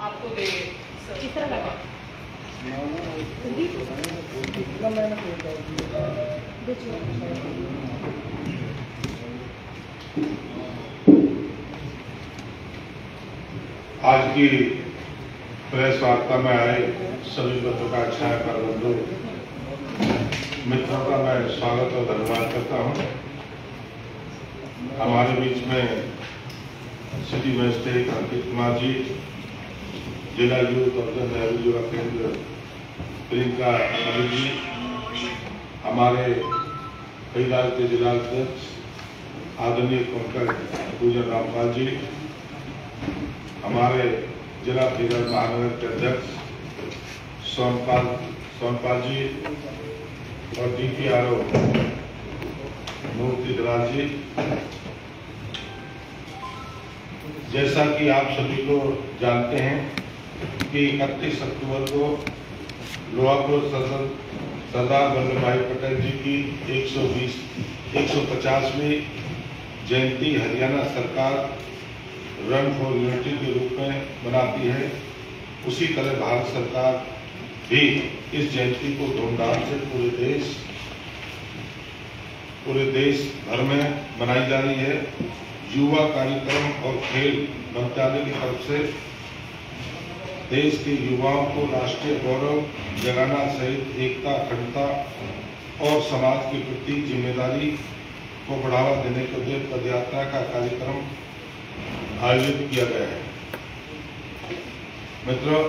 आपको दे इस तरह लगा आज की प्रेस वार्ता में आए सभी पत्रकार छायाकार बंधु मित्रों का मैं स्वागत और धन्यवाद करता हूं। हमारे बीच में सिटी मजिस्ट्रेट अंकित कुमार जी, जिला यूथ और नेहरू युवा केंद्र प्रियंका जी, हमारे फरीदाबाद के जिला अध्यक्ष आदरणीय पंकज पूजन रामपाल जी, हमारे जिला फरीदाबाद महानगर के अध्यक्ष सोनपाल जी और DPRO मूर्ति दलाल जी। जैसा कि आप सभी को जानते हैं कि 31 अक्टूबर को लोहापुर सरदार वल्लभ भाई पटेल जी की 150वीं जयंती हरियाणा सरकार रन फॉर यूनिटी के रूप में मनाती है। उसी तरह भारत सरकार भी इस जयंती को धूमधाम से पूरे देश भर में मनाई जा रही है। युवा कार्यक्रम और खेल मंत्रालय की तरफ से देश के युवाओं को राष्ट्रीय गौरव जगाना सहित एकता, अखंडता और समाज के प्रति जिम्मेदारी को बढ़ावा देने के लिए पदयात्रा का कार्यक्रम आयोजित किया गया है। मित्रों,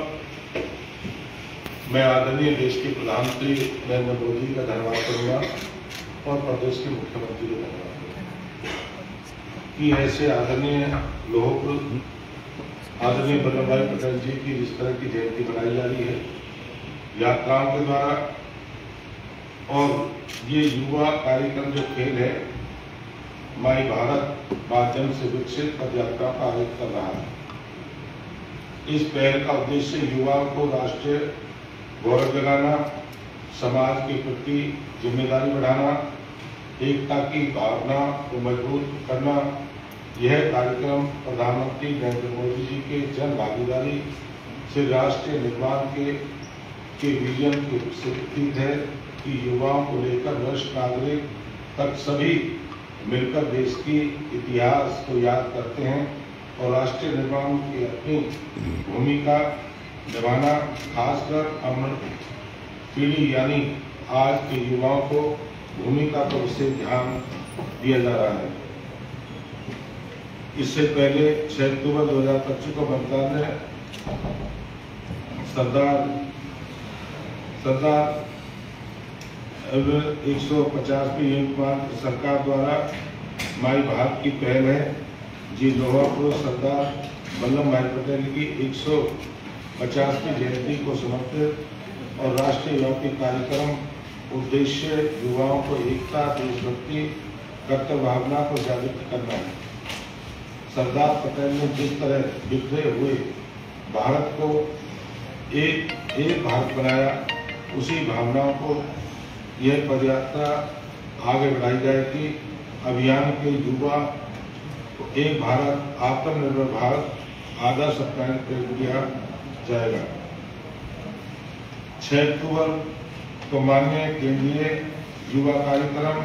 मैं आदरणीय देश के प्रधानमंत्री नरेंद्र मोदी का धन्यवाद करूंगा और प्रदेश के मुख्यमंत्री का धन्यवाद कि ऐसे आदरणीय आदरणीय वल्लभ भाई पटेल जी की जिस तरह की जयंती मनाई जा रही है यात्राओं के द्वारा, और ये युवा कार्यक्रम जो खेल है माई भारत माध्यम से विकसित पदयात्रा का आयोजन कर रहा है। इस पहल का उद्देश्य युवाओं को राष्ट्रीय गौरव जगाना, समाज के प्रति जिम्मेदारी बढ़ाना, एकता की भावना को मजबूत करना। यह कार्यक्रम प्रधानमंत्री नरेंद्र मोदी जी के जन भागीदारी से राष्ट्रीय निर्माण के विजन के प्रतीक है कि युवाओं को लेकर वरिष्ठ नागरिक तक सभी मिलकर देश की इतिहास को याद करते हैं और राष्ट्रीय निर्माण की अपनी भूमिका निभाना, खासकर अमर पीढ़ी यानी आज के युवाओं को भूमिका पर विशेष ध्यान दिया जा रहा है। इससे पहले 6 अक्टूबर 2025 को मंत्रालय सरदार 150वीं युवा सरकार द्वारा माई भारत की पहल है जी लोहापुर सरदार वल्लभ भाई पटेल की 150वीं जयंती को समर्पित और राष्ट्रीय व्यापी कार्यक्रम उद्देश्य युवाओं को एकता, देशभक्ति, कर्तव्य भावना को जागृत करना है। सरदार पटेल ने जिस तरह बिखरे हुए भारत को एक भारत बनाया, उसी भावनाओं को यह पदयात्रा आगे बढ़ाई जाएगी। अभियान के युवा को एक भारत, आत्मनिर्भर भारत आदर्श अपनाने पर किया जाएगा। 6 अक्टूबर को माननीय केंद्रीय युवा कार्यक्रम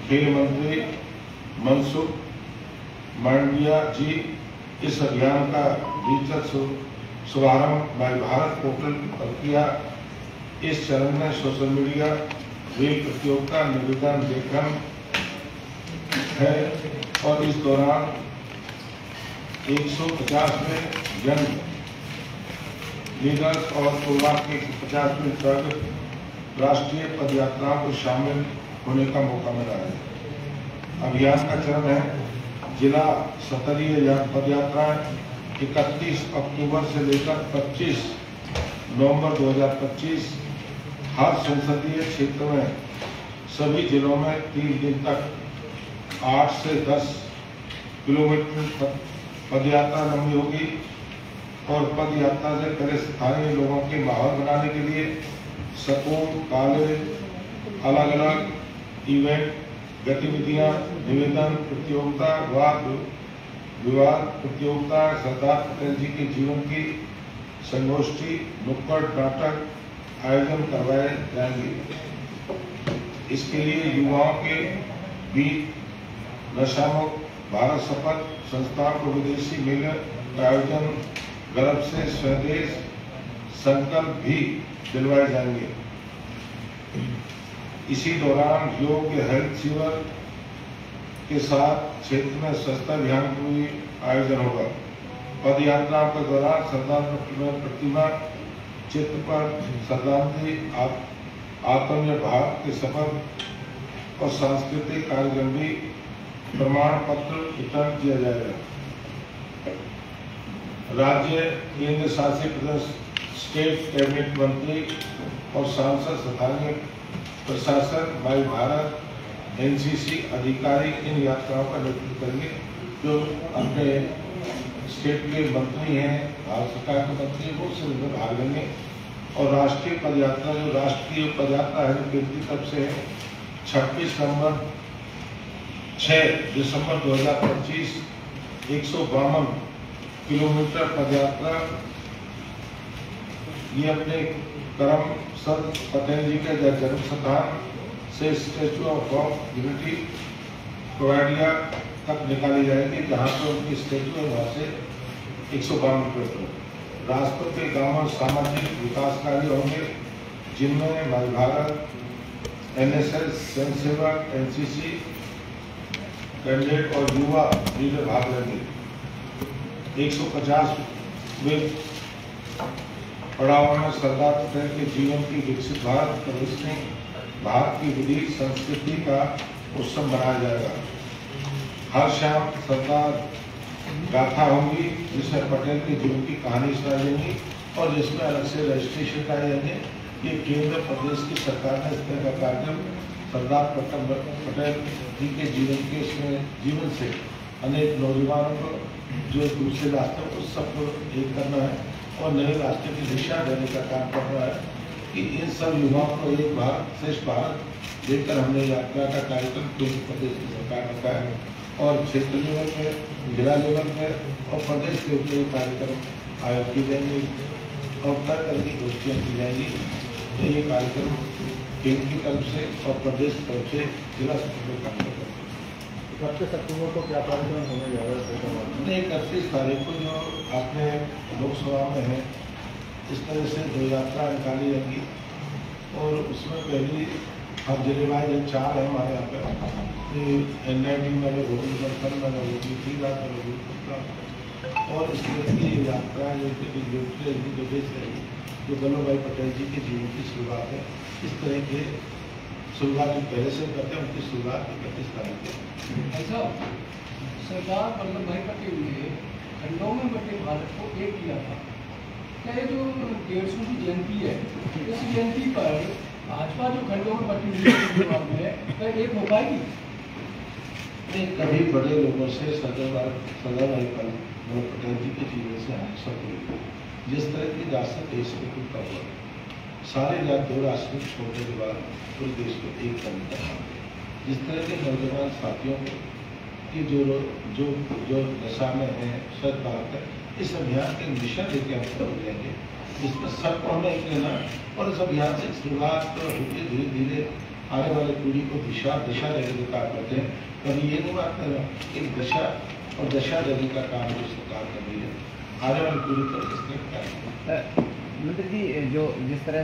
खेल मंत्री मनसुख मांडविया जी इस अभियान का डिजिटल शुभारंभ माई भारत पोर्टल पर किया। इस चरण में सोशल मीडिया रेल प्रतियोगिता निवेदन लेखन है और इस दौरान 150वें जन्म लीडर्स और पूर्वांचल के 50वें स्वागत राष्ट्रीय पदयात्राओं को शामिल होने का मौका मिला है। अभियान का चरण है जिला स्तरीय पदयात्राएं 31 अक्टूबर से लेकर 25 नवंबर 2025 हर संसदीय क्षेत्र में सभी जिलों में 3 दिन तक 8 से 10 किलोमीटर पदयात्रा लंबी होगी और पदयात्रा से पहले स्थानीय लोगों के माहौल बनाने के लिए स्कूल, कॉलेज, अलग अलग इवेंट गतिविधियां, निवेदन प्रतियोगिता, वाद विवाद प्रतियोगिता, सरदार पटेल जी के जीवन की संगोष्ठी, नुक्कड़ नाटक आयोजन करवाए जाएंगे। इसके लिए युवाओं के बीच नशामुक्त भारत शपथ संस्थान को विदेशी मेले का आयोजन, गर्भ से स्वदेश संकल्प भी दिलवाए जाएंगे। इसी दौरान योग्य हेल्थ शिविर के साथ क्षेत्र में स्वच्छता अभियान का भी आयोजन होगा। पद यात्राओं के दौरान सरदार प्रतिमा चित्र पर श्रद्धांजलि, आत्मनिर्भर के शपथ और सांस्कृतिक कार्यक्रम भी प्रमाण पत्र वितरण किया जाएगा। राज्य केंद्र शासित प्रदेश स्टेट कैबिनेट मंत्री और सांसद स्थानीय प्रशासन माई भारत एनसीसी अधिकारी इन यात्राओं का नेतृत्व करेंगे। जो अपने स्टेट के मंत्री हैं, भारत सरकार के मंत्री, वो उसमें भाग लेंगे। और राष्ट्रीय पदयात्रा, जो राष्ट्रीय पदयात्रा है, केंद्र की तरफ से है, 6 दिसंबर 2025 152 किलोमीटर पदयात्रा। ये अपने करम सर पटेल जी के जन्म स्थान से स्टैचू ऑफ यूनिटी केवड़िया तक निकाली जाएगी, जहां पर उनकी स्टैचू है, वहां से 152 किलोमीटर। राजपथ के गांवों सामाजिक विकास कार्य होंगे, जिनमें माई भारत, एनएसएस, स्वयं सेवक, एनसीसी कैंडिडेट और युवा लीडर भाग लेंगे। 150वें पड़ाव में सरदार पटेल के जीवन की विकसित भारत प्रदर्शनी, भारत की विधि संस्कृति का उत्सव मनाया जाएगा। हर शाम सरदार गाथा होंगी, जिसमें पटेल के जीवन की कहानी सुनाई जाएगी और जिसमें अलग से रजिस्ट्रेशन कराए जाएंगे। ये केंद्र प्रदेश की सरकार ने इस तरह का कार्यक्रम सरदार पटेल जी के जीवन से अनेक नौजवानों को जो दूसरे रास्ते उस सबको एक करना है और नए रास्ते की दिशा देने का काम कर रहा है कि इन सब युवाओं को एक भारत श्रेष्ठ भारत लेकर हमने यात्रा का कार्यक्रम केंद्र प्रदेश की सरकार ने रखा है और क्षेत्र लेवल में, जिला लेवल में और प्रदेश के ऊपर कार्यक्रम आयोजित किए जाएंगे और तरह तरह की गोष्ठियाँ की जाएंगी। तो ये कार्यक्रम केंद्र की तरफ से और प्रदेश की तरफ से जिला स्तर पर काम कर रहे हैं। 31 अक्टूबर को क्या कार्यक्रम होने जा रहा है? 31 तारीख को जो अपने लोकसभा में है, इस तरह से 2 यात्रा निकाली जाएगी और उसमें पहली हर जिले में 4 है हमारे यहाँ पे। NIT में होगी, बर्तन में होगी, फरीदाबाद में होगी और इस तरह की यात्रा जो वल्लभ भाई पटेल जी के जीवन की शुरुआत है। इस तरह के शुरुआत जो पहले से करते हैं, उनकी शुरुआत 31 तारीख को। ऐसा सरदार वल्लभ भाई पटेल ने खंडों में बटे भारत को एक किया था। क्या ये जो 150वीं जयंती है, इस जयंती पर भाजपा जो खंडों में बटी हुई है, क्या एक हो पाएगी? कभी बड़े लोगों से सरदार भाई पटेल जी के जीवन से आशा हुई, जिस तरह की राष्ट्र देश को टूटा हुआ है, सारे 2 राष्ट्र छोड़ने के बाद पूरे देश को एक करने का काम है। जिस तरह के नौजवान साथियों को कि जो दशा में है, स्वच्छ भारत है, इस अभियान के दिशा देके हम कर जाएंगे, जिसमें सबको हमें एक लेना और इस अभियान से शुरुआत होती धीरे धीरे आने वाली पीढ़ी को दिशा देने का काम करते हैं। कभी ये नहीं बात कर रहा, एक दशा देने का काम जो सरकार कर रही है, आने वाली पीढ़ी पर इस तरह का। मंत्री जी, जो जिस तरह